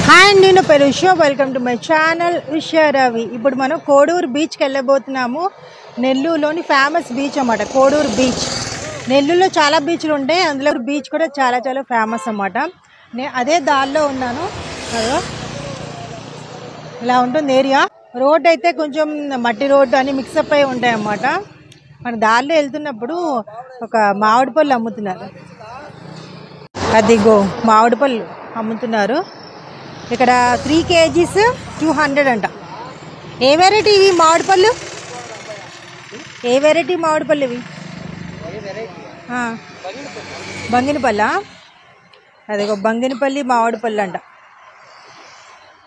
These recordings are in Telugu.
హాయ్ అండి, నా పేరు Usha. Welcome to my channel Usha Ravi. ఇప్పుడు మనం కోడూరు బీచ్కి వెళ్ళబోతున్నాము. నెల్లూరులోని ఫేమస్ బీచ్ అన్నమాట కోడూరు బీచ్. నెల్లూరులో చాలా బీచ్లు ఉంటాయి, అందులో బీచ్ కూడా చాలా చాలా ఫేమస్ అన్నమాట. నేను అదే దారిలో ఉన్నాను. ఇలా ఉంటుంది ఏరియా. రోడ్ అయితే కొంచెం మట్టి రోడ్డు అని మిక్సప్ అయి ఉంటాయి అన్నమాట. మన దారిలో వెళ్తున్నప్పుడు ఒక మామిడి పళ్ళు అమ్ముతున్నారు. అదిగో మామిడి పళ్ళు అమ్ముతున్నారు. ఇక్కడ 3 kgs 200 అంట. ఏ వెరైటీ ఇవి మామిడిపళ్ళు? ఏ వెరైటీ మామిడిపళ్ళు ఇవి? బంగినపల్లా? అదిగో బంగినపల్లి మామిడిపళ్ళు అంట.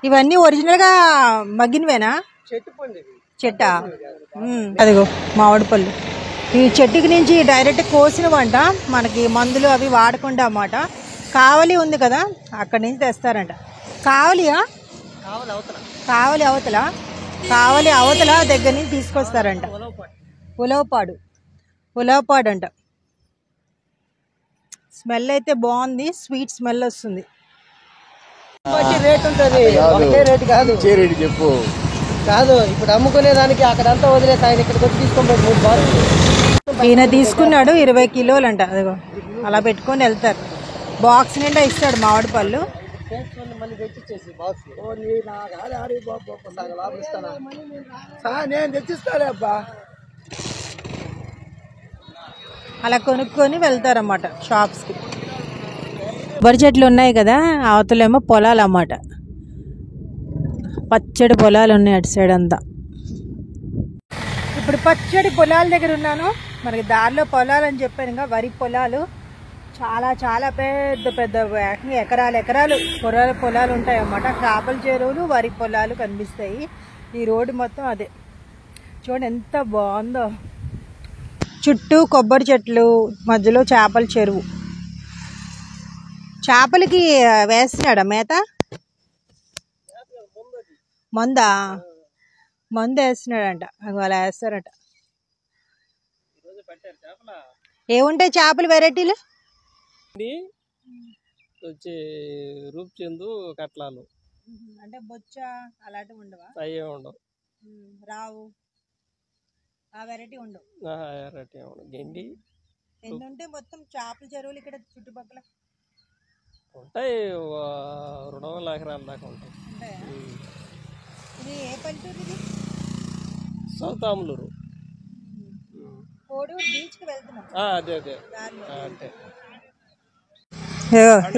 ఇవన్నీ ఒరిజినల్గా మగ్గినవేనా? చెట్టా? అదిగో మామిడిపళ్ళు ఈ చెట్టుకి నుంచి డైరెక్ట్ కోసినవంట. మనకి మందులు అవి వాడకుండా అన్నమాట. కావలి ఉంది కదా, అక్కడి నుంచి తెస్తారంట. కావలియా? కావలి అవతల, కావలి అవతల దగ్గర నుంచి తీసుకొస్తారంట. ఉలవపాడు అంట. స్మెల్ అయితే బాగుంది, స్వీట్ స్మెల్ వస్తుంది. రేట్ ఉంటుంది, ఒకే రేట్ కాదు. చెప్పు కాదు, ఇప్పుడు అమ్ముకునే దానికి అక్కడంతా వదిలేసి ఆయన ఇక్కడికి వచ్చి తీసుకోబోదు 3 బాక్సులు. ఈయన తీసుకున్నాడు 20 కిలోలు అంట. అదిగో అలా పెట్టుకొని వెళ్తారు. బాక్స్ నిండా ఇస్తాడు మామిడి పళ్ళు. మళ్ళీ తెచ్చిచ్చేసి బాక్స్ నేను తెచ్చిస్తాలే అబ్బా. అలా కొనుక్కొని వెళ్తారన్నమాట షాప్స్కి. కొబ్బరి చెట్లు ఉన్నాయి కదా, అవతలేమో పొలాలు అన్నమాట. పచ్చడి పొలాలు ఉన్నాయి అటు సైడ్ అంతా. ఇప్పుడు పచ్చడి పొలాల దగ్గర ఉన్నాను. మనకి దారిలో పొలాలు అని చెప్పాను ఇంకా, వరి పొలాలు. చాలా చాలా పెద్ద పెద్ద ఎకరాలు పొలాలు ఉంటాయి అన్నమాట. చేపల చెరువులు, వరి పొలాలు కనిపిస్తాయి. ఈ రోడ్డు మొత్తం అదే. చూడండి ఎంత బాగుందో. చుట్టూ కొబ్బరి చెట్లు, మధ్యలో చేపల చెరువు. చేపలకి వేస్తున్నాడా మేత? మందు వేస్తున్నాడంట. అలా వేస్తారట. ఏముంటాయి చేపలు వెరైటీలు? వచ్చి రూప్చందు కట్లాలు అంటే బొచ్చ అలాంటివి ఉండవా? అయ్యే ఉండవు. రావు ఆ వెరైటీ ఉండవు. గెండి ఎన్ని ఉంటాయి మొత్తం చేపల చెరువులు ఇక్కడ చుట్టుపక్కల? ఉంటాయి, 200 ఎకరాల దాకా ఉంటాయి. ఇది ఏ పల్లెటూరు? ఇది సౌతాములూరు, కోడూరు బీచ్కి వెళ్తున్నాం. అదే అంటే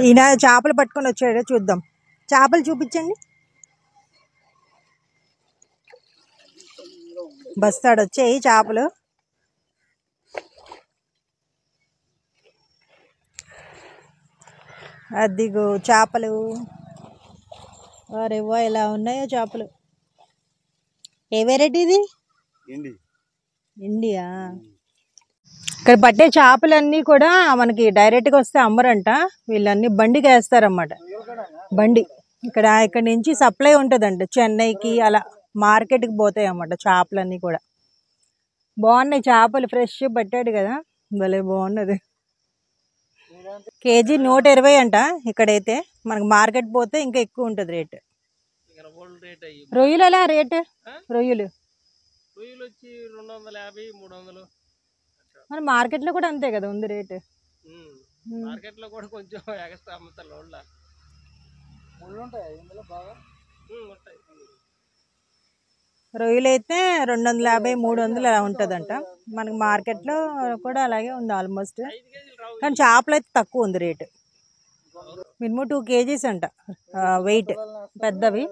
ఈయన చేపలు పట్టుకొని వచ్చాడు, చూద్దాం. చేపలు చూపించండి. బస్తాడు వచ్చాయి చేపలు. అదిగో చేపలు. వారేవో ఎలా ఉన్నాయో చేపలు. ఏ వెరైటీ ఇది? ఇండియా. ఇక్కడ పట్టే చేపలన్నీ కూడా మనకి డైరెక్ట్గా వస్తే అమ్మరంట. వీళ్ళన్నీ బండికి వేస్తారన్నమాట. బండి ఇక్కడి నుంచి సప్లై ఉంటుందంట చెన్నైకి, అలా మార్కెట్కి పోతాయి అన్నమాట చేపలన్నీ కూడా. బాగున్నాయి చేపలు, ఫ్రెష్ పట్టాడు కదా, భలే బాగున్నది. కేజీ 120 అంట. ఇక్కడైతే మనకి మార్కెట్ పోతే ఇంకా ఎక్కువ ఉంటుంది రేటు. రొయ్యలు ఎలా రేటు? రొయ్యలు వచ్చి 250, 300. మన మార్కెట్లో కూడా అంతే కదా ఉంది రేటు. మార్కెట్లో కూడా కొంచెం ఎక్స్ట్రా అమ్ముతారు. రొయ్యలు అయితే 250, 300 అలా ఉంటుందంట. మనకి మార్కెట్లో కూడా అలాగే ఉంది ఆల్మోస్ట్. కానీ చేపలు అయితే తక్కువ ఉంది రేటు. మినిమం 2 kgs అంట వెయిట్, పెద్దవి.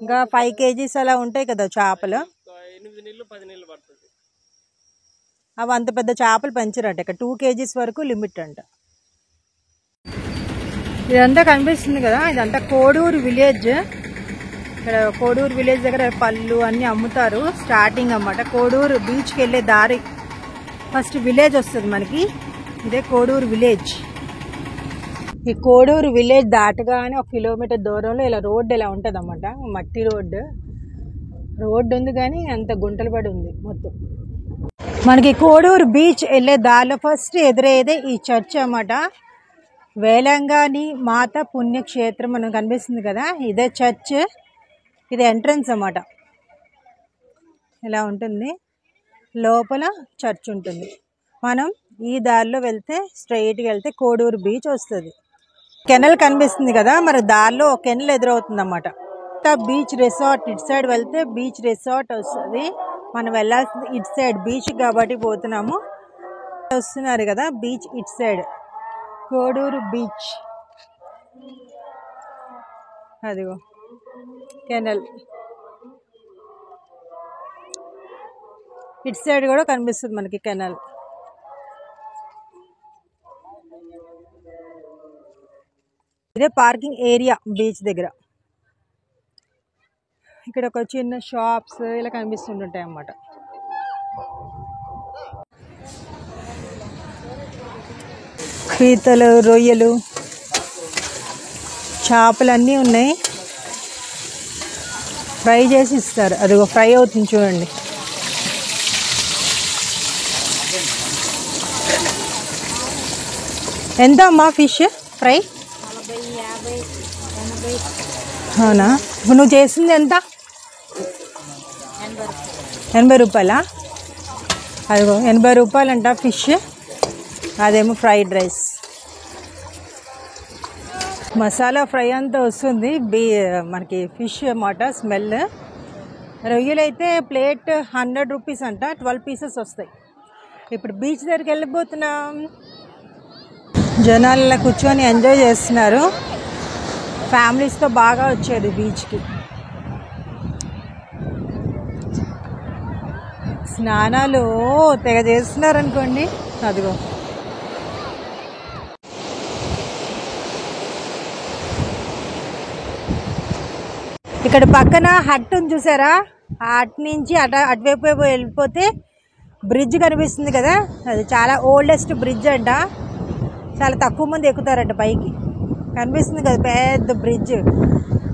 ఇంకా 5 kgs అలా ఉంటాయి కదా చేపలు. 8 నీళ్ళు 10 నీళ్ళు పడుతుంది. అవి అంత పెద్ద చేపలు పెంచరంట. ఇక్కడ 2 kgs వరకు లిమిట్ అంట. ఇదంతా కనిపిస్తుంది కదా, ఇదంతా కోడూరు విలేజ్. ఇక్కడ కోడూరు విలేజ్ దగ్గర పళ్ళు అన్నీ అమ్ముతారు. స్టార్టింగ్ అన్నమాట కోడూరు బీచ్కి వెళ్ళే దారి. ఫస్ట్ విలేజ్ వస్తుంది మనకి, ఇదే కోడూరు విలేజ్. ఈ కోడూరు విలేజ్ దాటగానే 1 కిలోమీటర్ దూరంలో ఇలా రోడ్డు ఇలా ఉంటుంది అన్నమాట. మట్టి రోడ్డు ఉంది కానీ అంత గుంటలు పడి ఉంది మొత్తం. మనకి కోడూరు బీచ్ వెళ్ళే దారిలో ఫస్ట్ ఎదురయ్యేదే ఈ చర్చ్ అన్నమాట. వేలంగాని మాత పుణ్యక్షేత్రం మనకు కనిపిస్తుంది కదా, ఇదే చర్చ్. ఇది ఎంట్రన్స్ అన్నమాట. ఇలా ఉంటుంది, లోపల చర్చ్ ఉంటుంది. మనం ఈ దారిలో వెళ్తే స్ట్రైట్గా వెళ్తే కోడూరు బీచ్ వస్తుంది. కెనల్ కనిపిస్తుంది కదా, మరి దారిలో ఒక కెనల్ ఎదురవుతుంది అన్నమాట. బీచ్ రిసార్ట్ ఇటు సైడ్ వెళ్తే బీచ్ రిసార్ట్ వస్తుంది. మనం వెళ్ళాల్సింది ఇటు సైడ్ బీచ్ కాబట్టి పోతున్నాము. వస్తున్నారు కదా బీచ్ ఇటు సైడ్, కోడూరు బీచ్. అదిగో కెనల్ ఇటు సైడ్ కూడా కనిపిస్తుంది మనకి కెనల్. ఇదే పార్కింగ్ ఏరియా బీచ్ దగ్గర. ఇక్కడ ఒక చిన్న షాప్స్ ఇలా కనిపిస్తుంటాయి అన్నమాట. పీతలు, రొయ్యలు, చేపలు అన్నీ ఉన్నాయి. ఫ్రై చేసి ఇస్తారు. అదిగో ఫ్రై అవుతుంది చూడండి. ఎంత అమ్మా ఫిష్ ఫ్రై? అవునా, ఇప్పుడు నువ్వు చేసింది ఎంత? 80 రూపాయలా? అదిగో 80 రూపాయలంట ఫిష్. అదేమో ఫ్రైడ్ రైస్. మసాలా ఫ్రై అంతా వస్తుంది. మనకి ఫిష్ అన్నమాట స్మెల్. రొయ్యలు అయితే ప్లేట్ 100 రూపీస్ అంట, 12 పీసెస్ వస్తాయి. ఇప్పుడు బీచ్ దగ్గరికి వెళ్ళిపోతున్నాం. జనాలు ఇలా కూర్చొని ఎంజాయ్ చేస్తున్నారు. ఫ్యామిలీస్తో బాగా వచ్చేది బీచ్కి. స్నానాలు తెగ చేస్తున్నారు అనుకోండి. అదిగో ఇక్కడ పక్కన హట్ ఉంది చూసారా, ఆ హట్ నుంచి అటువైపు వెళ్ళిపోతే బ్రిడ్జ్ కనిపిస్తుంది కదా, అది చాలా ఓల్డెస్ట్ బ్రిడ్జ్ అంట. చాలా తక్కువ మంది ఎక్కుతారంట పైకి. కనిపిస్తుంది కదా పెద్ద బ్రిడ్జ్.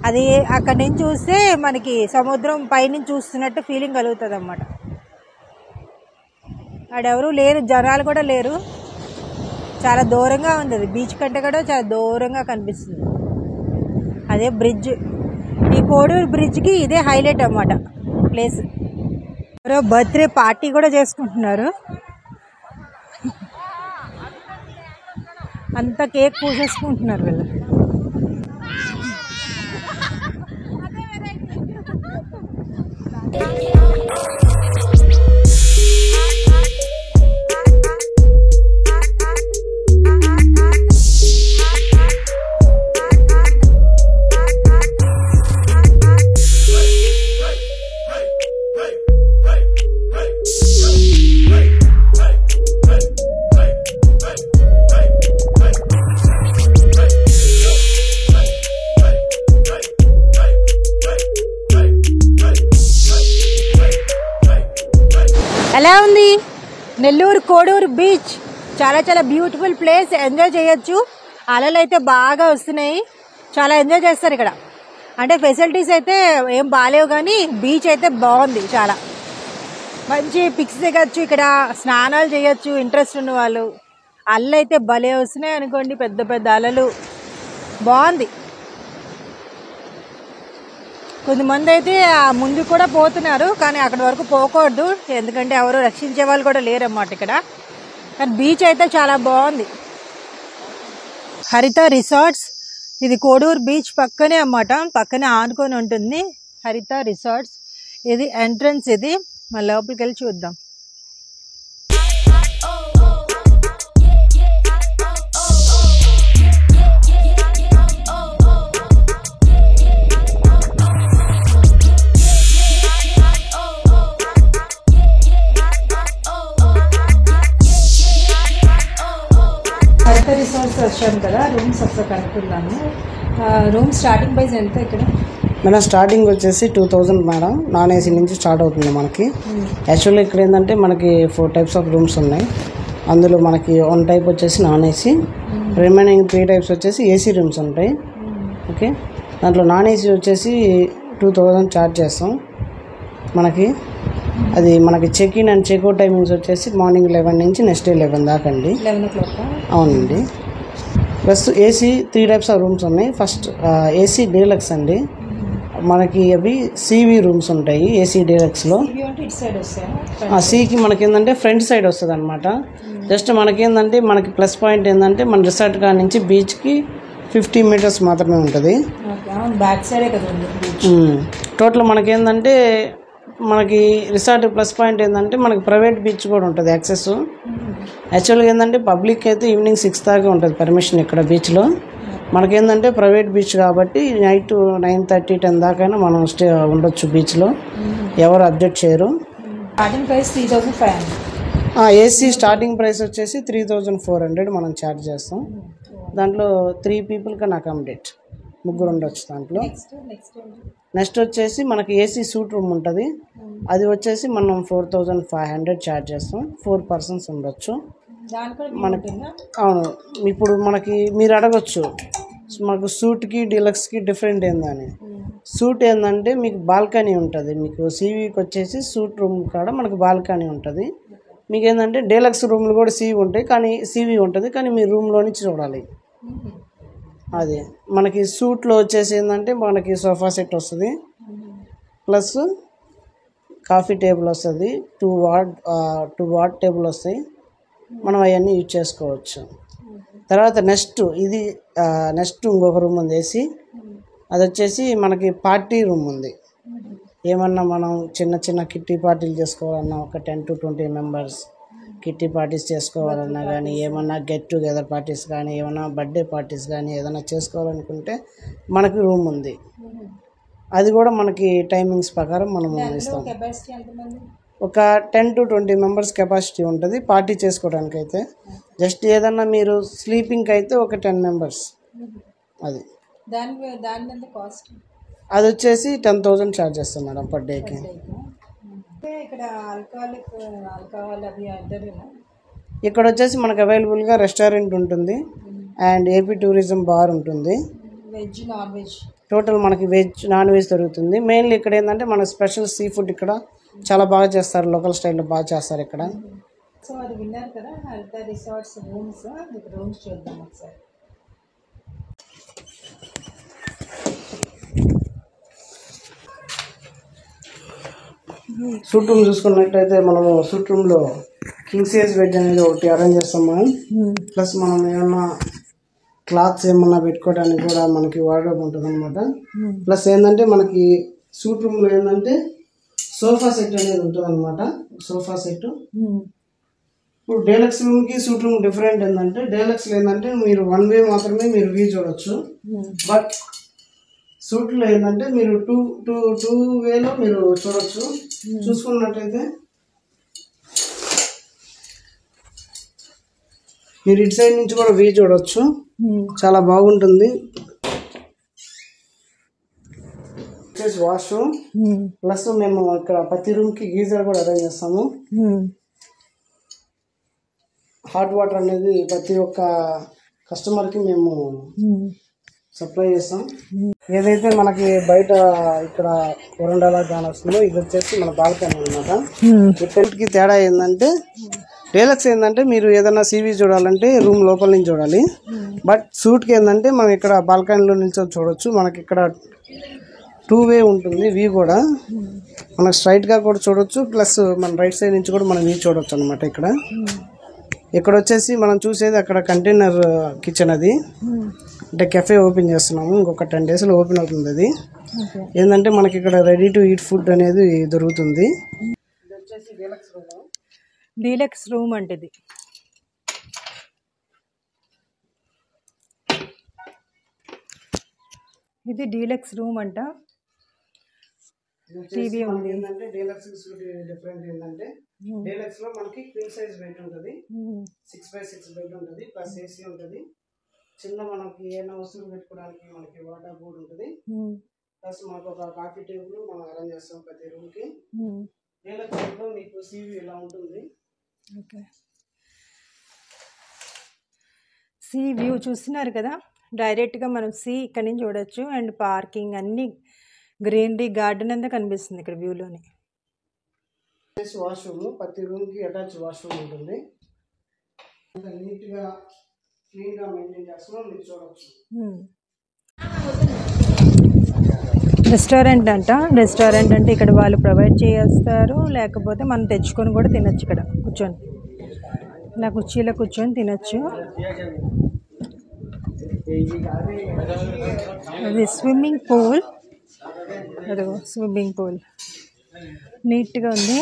అది అక్కడి నుంచి చూస్తే మనకి సముద్రం పైనుంచి చూస్తున్నట్టు ఫీలింగ్ కలుగుతుంది అన్నమాట. ఆడెవరూ లేరు, జనాలు కూడా లేరు. చాలా దూరంగా ఉంది. అది బీచ్ కంటే కూడా చాలా దూరంగా కనిపిస్తుంది. అదే బ్రిడ్జ్. ఈ కోడూరు బ్రిడ్జ్కి ఇదే హైలైట్ అన్నమాట ప్లేస్. ఎవరో బర్త్డే పార్టీ కూడా చేసుకుంటున్నారు. అంతా కేక్ పూసేసుకుంటున్నారు వీళ్ళు. ఎలా ఉంది నెల్లూరు కోడూరు బీచ్? చాలా చాలా బ్యూటిఫుల్ ప్లేస్. ఎంజాయ్ చేయొచ్చు. అలలు అయితే బాగా వస్తున్నాయి. చాలా ఎంజాయ్ చేస్తారు ఇక్కడ. అంటే ఫెసిలిటీస్ అయితే ఏం బాగాలేవు కానీ బీచ్ అయితే బాగుంది. చాలా మంచి పిక్స్ దిగచ్చు, ఇక్కడ స్నానాలు చేయొచ్చు ఇంట్రెస్ట్ ఉన్న వాళ్ళు. అలలు అయితే భలే వస్తున్నాయి అనుకోండి, పెద్ద పెద్ద అలలు. బాగుంది. కొంతమంది అయితే ముందు కూడా పోతున్నారు, కానీ అక్కడి వరకు పోకూడదు, ఎందుకంటే ఎవరు రక్షించే వాళ్ళు కూడా లేరన్నమాట ఇక్కడ. కానీ బీచ్ అయితే చాలా బాగుంది. హరిత రిసార్ట్స్, ఇది కోడూరు బీచ్ పక్కనే అన్నమాట, పక్కనే ఆనుకొని ఉంటుంది హరిత రిసార్ట్స్. ఇది ఎంట్రన్స్. ఇది మన లోపలికి వెళ్ళి చూద్దాం. హరిత రిసార్ట్స్ వచ్చాను కదా, రూమ్స్ ఒకసారి కనుక్కున్నాను. రూమ్ స్టార్టింగ్ ప్రైస్ ఎంత ఇక్కడ? మన స్టార్టింగ్ వచ్చేసి 2000 మేడం. నాన్ ఏసీ నుంచి స్టార్ట్ అవుతుంది మనకి. యాక్చువల్లీ ఇక్కడ ఏంటంటే మనకి 4 టైప్స్ ఆఫ్ రూమ్స్ ఉన్నాయి. అందులో మనకి 1 టైప్ వచ్చేసి నాన్ ఏసీ, రిమైనింగ్ 3 టైప్స్ వచ్చేసి ఏసీ రూమ్స్ ఉంటాయి. ఓకే, దాంట్లో నాన్ ఏసీ వచ్చేసి 2000 ఛార్జ్ చేస్తాం మనకి. అది మనకి check in and checkout timings వచ్చేసి మార్నింగ్ 11 నుంచి నెక్స్ట్ డే 11 దాకా అండి. 11 o'clock. అవునండి. Plus AC 3 types of rooms ఉన్నాయి. ఫస్ట్ ఏసీ డీలక్స్ అండి. మనకి అవి సివి రూమ్స్ ఉంటాయి ఏసీ డీలక్స్లో. సీకి మనకి ఏంటంటే ఫ్రంట్ సైడ్ వస్తుంది అనమాట. జస్ట్ మనకేంటంటే మనకి ప్లస్ పాయింట్ ఏంటంటే మన రిసార్ట్ కాడ నుంచి బీచ్కి 50 మీటర్స్ మాత్రమే ఉంటుంది. బ్యాక్ సైడే కదా టోటల్ మనకేంటంటే మనకి రిసార్ట్ ప్లస్ పాయింట్ ఏంటంటే మనకి ప్రైవేట్ బీచ్ కూడా ఉంటుంది యాక్సెస్. యాక్చువల్గా ఏంటంటే పబ్లిక్ అయితే ఈవినింగ్ 6 దాకా ఉంటుంది పర్మిషన్ ఇక్కడ బీచ్లో. మనకేంటంటే ప్రైవేట్ బీచ్ కాబట్టి నైట్ 9:30, 10 దాకైనా మనం స్టే ఉండొచ్చు బీచ్లో, ఎవరు అబ్జెక్ట్ చేయరు. Starting price 3,500. AC starting price వచ్చేసి 3,400 మనం ఛార్జ్ చేస్తాం. దాంట్లో 3 పీపుల్ కెన్ అకామిడేట్, 3 ఉండొచ్చు దాంట్లో. నెక్స్ట్ వచ్చేసి మనకి ఏసీ సూట్ రూమ్ ఉంటుంది. అది వచ్చేసి మనం 4,500 ఛార్జ్ చేస్తాం. 4 పర్సన్స్ ఉండొచ్చు మనకి. అవును, ఇప్పుడు మనకి మీరు అడగచ్చు మాకు సూట్కి డీలక్స్కి డిఫరెంట్ ఏందని. సూట్ ఏంటంటే మీకు బాల్కనీ ఉంటుంది. మీకు సీవీకి వచ్చేసి సూట్ రూమ్ కాడ మనకు బాల్కనీ ఉంటుంది. మీకు ఏంటంటే డీలక్స్ రూమ్లు కూడా సీవీ ఉంటాయి, కానీ సీవీ ఉంటుంది, కానీ మీ రూమ్లో నుంచి చూడాలి. అది మనకి సూట్లో వచ్చేసి ఏంటంటే మనకి సోఫా సెట్ వస్తుంది, ప్లస్ కాఫీ టేబుల్ వస్తుంది, 2 వాట్ టేబుల్ వస్తాయి. మనం అవన్నీ యూజ్ చేసుకోవచ్చు. తర్వాత నెక్స్ట్ ఇంకొక రూమ్ ఉంది ఏసీ. అది వచ్చేసి మనకి పార్టీ రూమ్ ఉంది. ఏమన్నా మనం చిన్న చిన్న కిట్టి పార్టీలు చేసుకోవాలన్నా, ఒక 10 to 20 మెంబర్స్ కిట్టి పార్టీస్ చేసుకోవాలన్నా కానీ, ఏమన్నా గెట్ టుగెదర్ పార్టీస్ కానీ, ఏమన్నా బర్త్డే పార్టీస్ కానీ ఏదైనా చేసుకోవాలనుకుంటే మనకి రూమ్ ఉంది. అది కూడా మనకి టైమింగ్స్ ప్రకారం మనం ఇస్తాం. ఒక 10 to 20 మెంబర్స్ కెపాసిటీ ఉంటుంది పార్టీ చేసుకోవడానికి అయితే. జస్ట్ ఏదన్నా మీరు స్లీపింగ్కి అయితే ఒక 10 మెంబర్స్. అది అది వచ్చేసి 10,000 ఛార్జ్ చేస్తాం మేడం పర్ డేకి. ఇక్కడ వచ్చేసి మనకు అవైలబుల్గా రెస్టారెంట్ ఉంటుంది అండ్ ఏపీ టూరిజం బార్ ఉంటుంది. వెజ్ నాన్ వెజ్ టోటల్ మనకి వెజ్ నాన్ వెజ్ దొరుకుతుంది. మెయిన్లీ ఇక్కడ ఏంటంటే మన స్పెషల్ సీ ఫుడ్ ఇక్కడ చాలా బాగా చేస్తారు, లోకల్ స్టైల్లో బాగా చేస్తారు ఇక్కడ. సో అది విన్నారు కదా హరిత రిసార్ట్స్ రూమ్స్. రూమ్స్ చూద్దాం ఒకసారి. సూట్ రూమ్ చూసుకున్నట్టయితే మనము సూట్ రూమ్లో కింగ్ సైజ్ బెడ్ అనేది ఒకటి అరేంజ్ చేస్తాం మనం. ప్లస్ మనం ఏమన్నా క్లాత్స్ ఏమన్నా పెట్టుకోవడానికి కూడా మనకి వార్డ్రోబ్ ఉంటుంది అనమాట. ప్లస్ ఏంటంటే మనకి సూట్ రూమ్లో ఏంటంటే సోఫా సెట్ అనేది ఉంటుంది అనమాట. సోఫా సెట్ ఇప్పుడు డీలక్స్ రూమ్కి సూట్ రూమ్ డిఫరెంట్ ఏంటంటే, డీలక్స్లో ఏంటంటే మీరు 1 వే మాత్రమే మీరు వ్యూ చూడొచ్చు. బట్ సూట్లో ఏంటంటే మీరు టూ వేలో మీరు చూడొచ్చు. చూసుకున్నట్టయితే మీరు ఇటు సైడ్ నుంచి కూడా వ్యూ చూడొచ్చు, చాలా బాగుంటుంది. వాష్రూమ్ ప్లస్ మేము ఇక్కడ ప్రతి రూమ్ కి గీజర్ కూడా అరేంజ్ చేస్తాము. హాట్ వాటర్ అనేది ప్రతి ఒక్క కస్టమర్ కి మేము సప్లై చేస్తాం. ఏదైతే మనకి బయట ఇక్కడ వరండాలా దాని వస్తుందో ఇది వచ్చేసి మన బాల్కనీ అనమాట. ఇక్కడికి తేడా ఏంటంటే డీలక్స్ ఏంటంటే మీరు ఏదైనా సీవీ చూడాలంటే రూమ్ లోపల నుంచి చూడాలి. బట్ సూట్కి ఏంటంటే మనం ఇక్కడ బాల్కనీలో నుంచి చూడొచ్చు. మనకి ఇక్కడ 2 వే ఉంటుంది వ్యూ కూడా, మనకు స్ట్రైట్గా కూడా చూడొచ్చు, ప్లస్ మన రైట్ సైడ్ నుంచి కూడా మనం వ్యూ చూడొచ్చు అనమాట. ఇక్కడ వచ్చేసి మనం చూసేది అక్కడ కంటైనర్ కిచెన్, అది అంటే కెఫే ఓపెన్ చేస్తున్నాము. ఇంకొక 10 daysలో ఓపెన్ అవుతుంది. అది ఏంటంటే మనకి ఇక్కడ రెడీ టు ఈట్ ఫుడ్ అనేది దొరుకుతుంది. ఇది వచ్చేసి డీలక్స్ రూమ్ అంటే ఇది డీలక్స్ రూమ్ అంట. టీవీ ఉంది. ఏంటంటే డీలక్స్ డిఫరెంట్ ఏంటంటే డీలక్స్ లో మనకి క్వీన్ సైజ్ బెడ్ ఉంటుంది, 6x6 బెడ్ ఉంటుంది, ప్లస్ ఏసీ ఉంటుంది. చిన్న మనకి ఏమైనా వస్తువులు పెట్టుకోవడానికి మనకి వాటర్ బోర్డ్ ఉంటుంది, ప్లస్ మనకు ఒక కాఫీ టేబుల్ మనం అరేంజ్ చేస్తాం ప్రతి రూమ్ కి. డీలక్స్ లో మీకు సీవీ ఇలా ఉంటుంది. సీ వ్యూ చూస్తున్నారు కదా, డైరెక్ట్గా మనం సీ ఇక్కడ నుంచి చూడొచ్చు. అండ్ పార్కింగ్ అన్ని గ్రీనరీ గార్డెన్ అంతా కనిపిస్తుంది ఇక్కడ వ్యూలోని. వాష్రూమ్ ప్రతి రూమ్ కి అటాచ్ వాష్రూమ్ ఉంటుంది. నీట్గా క్లీన్గా మెయింటైన్ చేస్తున్నాం, మీరు చూడవచ్చు. రెస్టారెంట్ అంటే ఇక్కడ వాళ్ళు ప్రొవైడ్ చేస్తారు, లేకపోతే మనం తెచ్చుకొని కూడా తినచ్చు. ఇక్కడ కూర్చొని ఇలా కుర్చీలో కూర్చొని తినచ్చు. అది స్విమ్మింగ్ పూల్, నీట్గా ఉంది.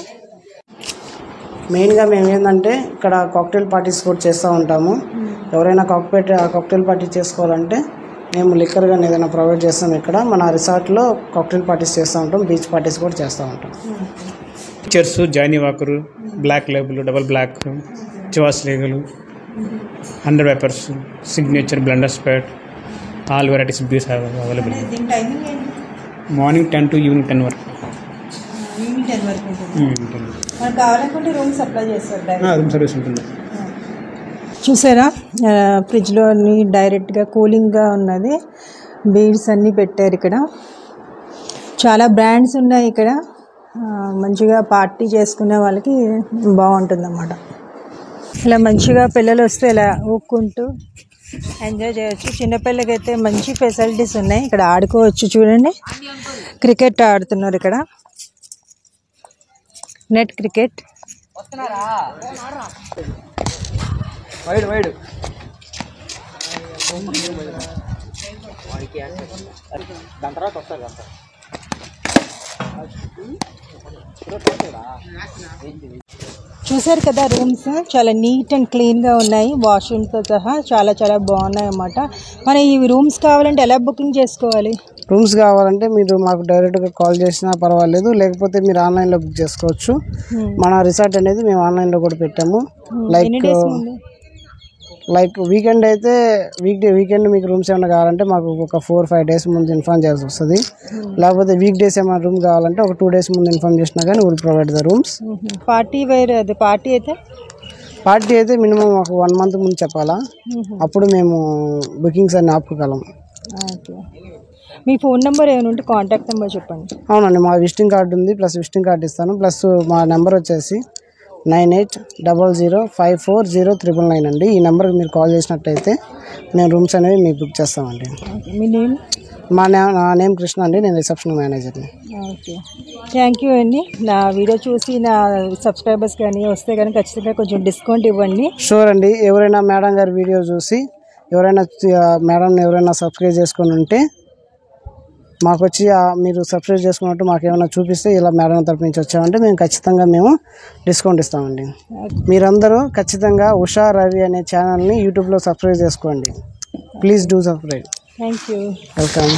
మెయిన్గా మేము ఏంటంటే ఇక్కడ కాక్టైల్ పార్టీస్ కూడా చేస్తూ ఉంటాము. ఎవరైనా కాక్టైల్ పార్టీ చేసుకోవాలంటే మేము లిక్కర్ కానీ ఏదైనా ప్రొవైడ్ చేస్తాం. ఇక్కడ మన రిసార్ట్లో కాక్టైల్ పార్టీస్ చేస్తూ ఉంటాం, బీచ్ పార్టీస్ కూడా చేస్తూ ఉంటాం. Pictures, Johnnie Walker, Black Label, double black, Chivas Regal, 100 Pipers, Signature, Blenders స్పేట్, all varieties beers available. Morning 10 to evening 10 వరకు. రూమ్ సర్వీస్ ఉంటుంది. చూసారా, ఫ్రిడ్జ్లో అన్ని డైరెక్ట్గా కూలింగ్గా ఉన్నది. బీడ్స్ అన్నీ పెట్టారు ఇక్కడ. చాలా బ్రాండ్స్ ఉన్నాయి ఇక్కడ. మంచిగా పార్టీ చేసుకునే వాళ్ళకి బాగుంటుంది అన్నమాట. ఇలా మంచిగా పిల్లలు వస్తే ఇలా ఊక్కుంటూ ఎంజాయ్ చేయొచ్చు. చిన్నపిల్లలకైతే మంచి ఫెసిలిటీస్ ఉన్నాయి, ఇక్కడ ఆడుకోవచ్చు. చూడండి, క్రికెట్ ఆడుతున్నారు ఇక్కడ, నెట్ క్రికెట్. చూసారు కదా, రూమ్స్ చాలా నీట్ అండ్ క్లీన్గా ఉన్నాయి, వాష్రూమ్స్తో సహా చాలా చాలా బాగున్నాయి అన్నమాట. మనం ఈ రూమ్స్ కావాలంటే ఎలా బుకింగ్ చేసుకోవాలి? రూమ్స్ కావాలంటే మీరు మాకు డైరెక్ట్గా కాల్ చేసినా పర్వాలేదు, లేకపోతే మీరు ఆన్లైన్లో బుక్ చేసుకోవచ్చు. మన రిసార్ట్ అనేది మేము ఆన్లైన్లో కూడా పెట్టాము. లైక్ వీకెండ్ అయితే వీకెండ్ మీకు రూమ్స్ ఏమైనా కావాలంటే మాకు ఒక 4-5 days ముందు ఇన్ఫార్మ్ చేయాల్సి వస్తుంది. లేకపోతే వీక్ డేస్ ఏమైనా రూమ్ కావాలంటే ఒక 2 days ముందు ఇన్ఫార్మ్ చేసినా కానీ will provide the rooms. Party అయితే మినిమం ఒక 1 month ముందు చెప్పాలా, అప్పుడు మేము బుకింగ్స్ అన్ని ఆపుకోగలం. మీ ఫోన్ నెంబర్ ఏమైనా ఉంటే కాంటాక్ట్ నెంబర్ చెప్పండి. అవునండి, మా విజిటింగ్ కార్డు ఉంది, ప్లస్ విజిటింగ్ కార్డు ఇస్తాను. ప్లస్ మా నెంబర్ వచ్చేసి 9800540999 అండి. ఈ నెంబర్కి మీరు కాల్ చేసినట్టయితే మేము రూమ్స్ అనేవి మీకు బుక్ చేస్తామండి. మీ నేమ్? నా నేమ్ కృష్ణ అండి, నేను రిసెప్షన్ మేనేజర్ని. ఓకే, థ్యాంక్ యూ అండి. నా వీడియో చూసి నా సబ్స్క్రైబర్స్ కానీ వస్తే కానీ ఖచ్చితంగా కొంచెం డిస్కౌంట్ ఇవ్వండి. షూర్ అండి. ఎవరైనా మేడం గారి వీడియో చూసి ఎవరైనా సబ్స్క్రైబ్ చేసుకొని ఉంటే మాకు వచ్చి మీరు సబ్స్క్రైబ్ చేసుకున్నట్టు మాకు ఏమైనా చూపిస్తే ఇలా మేడం తరపు నుంచి వచ్చామంటే మేము ఖచ్చితంగా డిస్కౌంట్ ఇస్తామండి. మీరందరూ ఖచ్చితంగా ఉషా రవి అనే ఛానల్ని యూట్యూబ్లో సబ్స్క్రైబ్ చేసుకోండి. Please do subscribe. Thank you. Welcome.